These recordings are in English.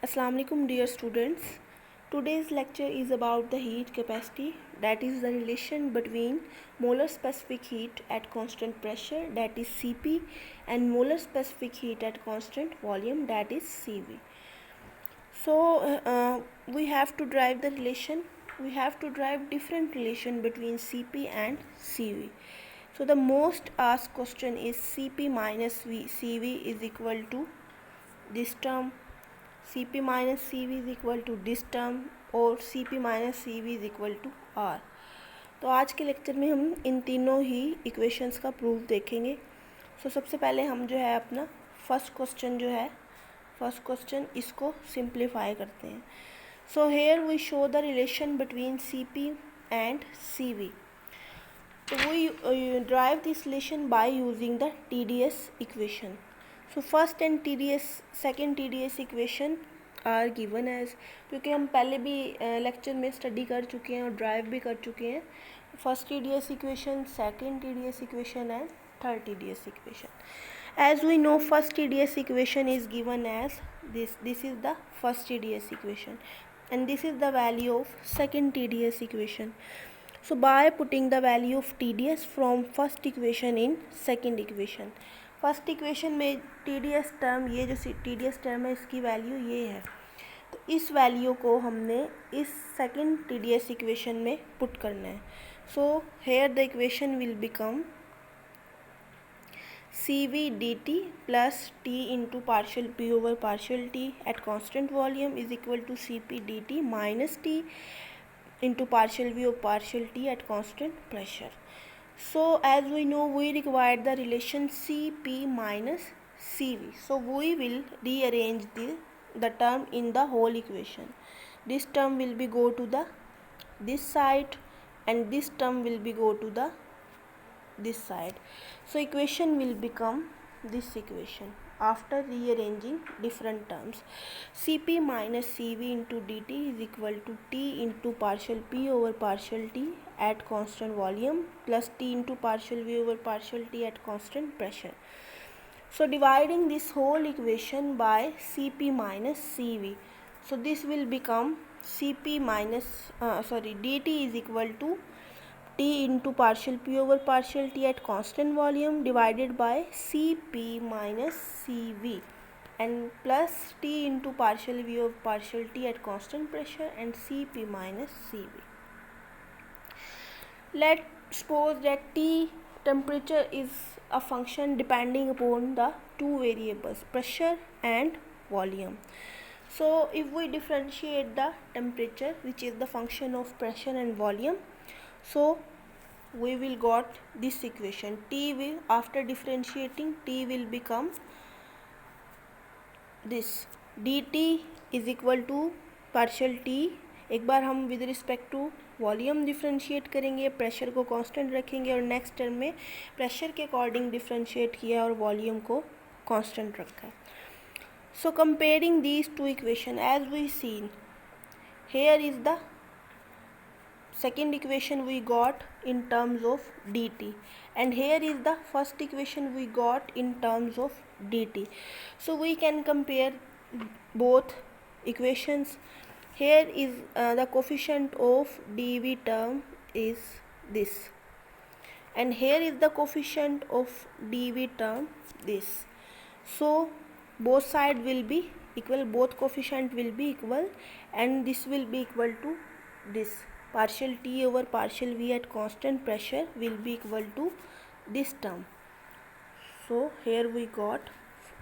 Assalamu alaikum dear students. Today's lecture is about the heat capacity, that is the relation between molar specific heat at constant pressure, that is Cp, and molar specific heat at constant volume, that is Cv. So we have to derive the relation. We have to derive different relation between Cp and Cv. So the most asked question is Cp minus Cv is equal to this term, Cp minus Cv is equal to this term, और Cp minus Cv is equal to R. तो आज के lecture में हम इन तीनों ही equations का proof देखेंगे. सबसे पहले हम जो है अपना फर्स्ट क्वेश्चन इसको सिंप्लीफाई करते हैं. So here we show the relation between Cp and Cv. So we derive this relation by using the TdS equation. So first and second TdS equation are given as, क्योंकि हम पहले भी lecture में study कर चुके हैं और drive भी कर चुके हैं. First TdS equation, second TdS equation and third TdS equation. As we know, first TdS equation is given as this. This is the first TdS equation and this is the value of second TdS equation. So by putting the value of TdS from first equation in second equation, first equation में TdS term, ये जो TdS term है इसकी value ये है, तो इस value को हमने इस सेकंड TdS इक्वेशन में पुट करना है. So here the equation will become Cv dt plus T into partial P over partial T at constant volume is equal to Cp dt minus T into partial V over partial T at constant pressure. So as we know, we require the relation Cp minus Cv. So we will rearrange the term in the whole equation. This term will be go to the this side and this term will be go to the this side. So equation will become this equation after rearranging different terms. Cp minus Cv into dt is equal to T into partial P over partial T at constant volume plus T into partial V over partial T at constant pressure. So dividing this whole equation by Cp minus Cv, so this will become Cp minus dt is equal to T into partial P over partial T at constant volume divided by Cp minus Cv and plus T into partial V over partial T at constant pressure and Cp minus Cv. Let's suppose that T temperature is a function depending upon the two variables, pressure and volume. So if we differentiate the temperature, which is the function of pressure and volume, so we will got this equation. T will, after differentiating, T will become this, dt is equal to partial T. एक बार हम with respect to volume differentiate करेंगे, pressure को constant रखेंगे और next term में pressure के according differentiate किया और वॉल्यूम को कांस्टेंट रखा. So comparing these two equation, as we seen here is the second equation we got in terms of dt and here is the first equation we got in terms of dt. So we can compare both equations. Here is the coefficient of dv term is this and here is the coefficient of dv term this. So both side will be equal, both coefficient will be equal and this will be equal to this. Partial T over partial V at constant pressure will be equal to this term. So here we got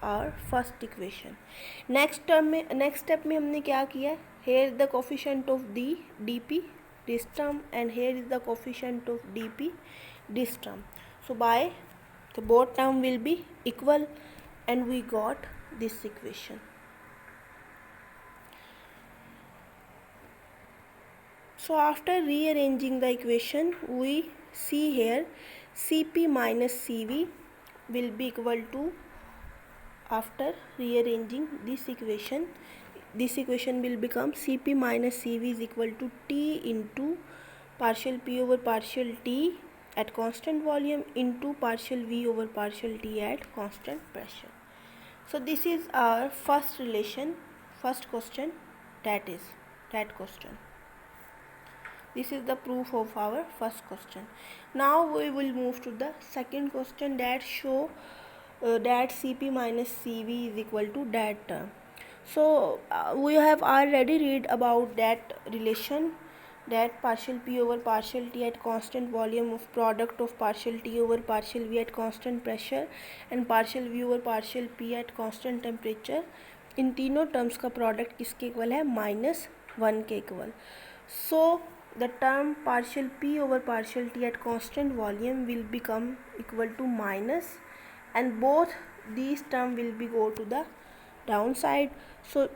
our first equation. Next step में हमने क्या किया? Here is the coefficient of dP this term and here is the coefficient of dP this term. So by the both term will be equal and we got this equation. So after rearranging the equation, we see here Cp minus Cv will be equal to, after rearranging this equation will become Cp minus Cv is equal to T into partial P over partial T at constant volume into partial V over partial T at constant pressure. So this is our first relation first question, that question. This is the proof of our first question. Now we will move to the second question, that show that Cp minus Cv is equal to that term. So we have already read about that relation, that partial P over partial T at constant volume of product of partial T over partial V at constant pressure and partial V over partial P at constant temperature. इन तीनों terms का product किसके equal है? -1 के equal. So the term partial P over partial T at constant volume will become equal to minus, and both these term will be go to the downside, so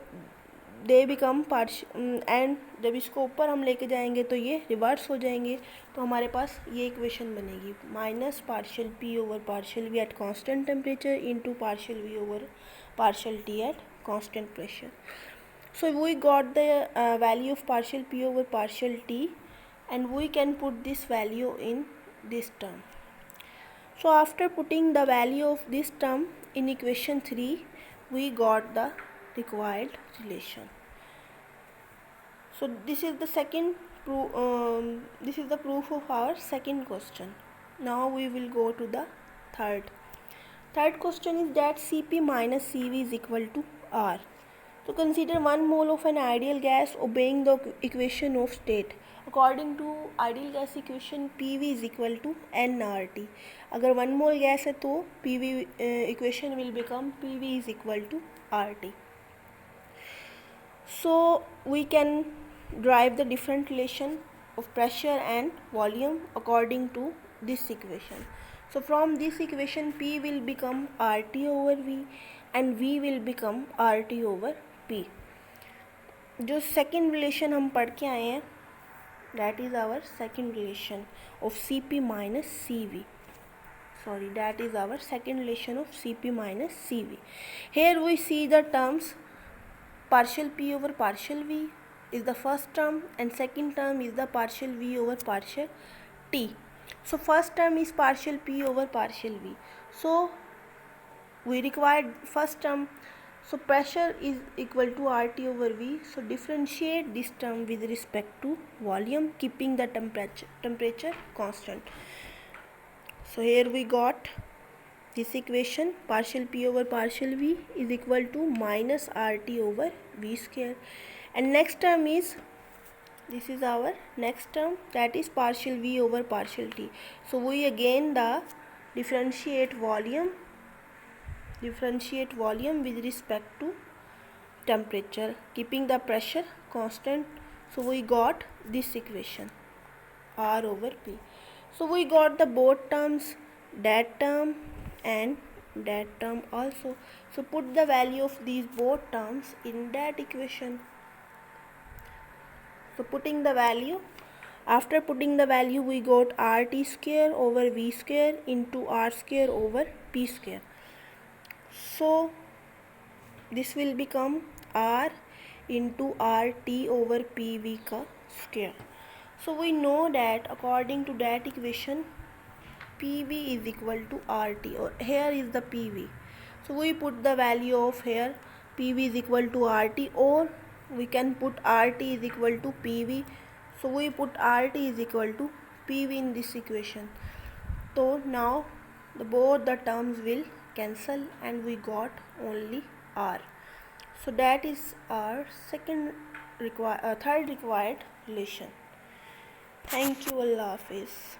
they become partial, and जब इसको ऊपर हम लेके जाएंगे तो ये reverse हो जाएंगे, तो हमारे पास ये इक्वेशन बनेगी minus partial P over partial V at constant temperature into partial V over partial T at constant pressure. So we got the value of partial P over partial T, and we can put this value in this term. So after putting the value of this term in equation 3, we got the required relation. So this is the this is the proof of our second question. Now we will go to the third. Third question is that Cp minus Cv is equal to R. So consider 1 mole of an ideal gas obeying the equation of state. According to ideal gas equation, PV is equal to nRT. अगर 1 mole gas है तो PV equation will become PV is equal to RT. So we can derive the different relation of pressure and volume according to this equation. So from this equation, P will become RT over V and V will become RT over P. जो second relation हम पढ़ के आए हैं, that is our second relation of Cp minus Cv. Sorry, that is our second relation of Cp minus Cv. Here we see the terms partial P over partial V is the first term, and second term is the partial V over partial T. So first term is partial P over partial V. So we required first term. So pressure is equal to RT over V. So differentiate this term with respect to volume, keeping the temperature constant. So here we got this equation, partial P over partial V is equal to minus RT over V square. And next term is, this is our next term, that is partial V over partial T. So we again differentiate volume with respect to temperature, keeping the pressure constant. So we got this equation, R over P. So we got the both terms, that term and that term also. So put the value of these both terms in that equation. So putting the value, after putting the value, we got RT square over V square into R square over P square. So this will become R into RT over PV का square. So we know that according to that equation, PV is equal to RT, or here is the PV. So we put the value of here PV is equal to RT, or we can put RT is equal to PV. So we put RT is equal to PV in this equation. So now both the terms will cancel and we got only R. So that is our third required relation. Thank you. Allah Hafiz.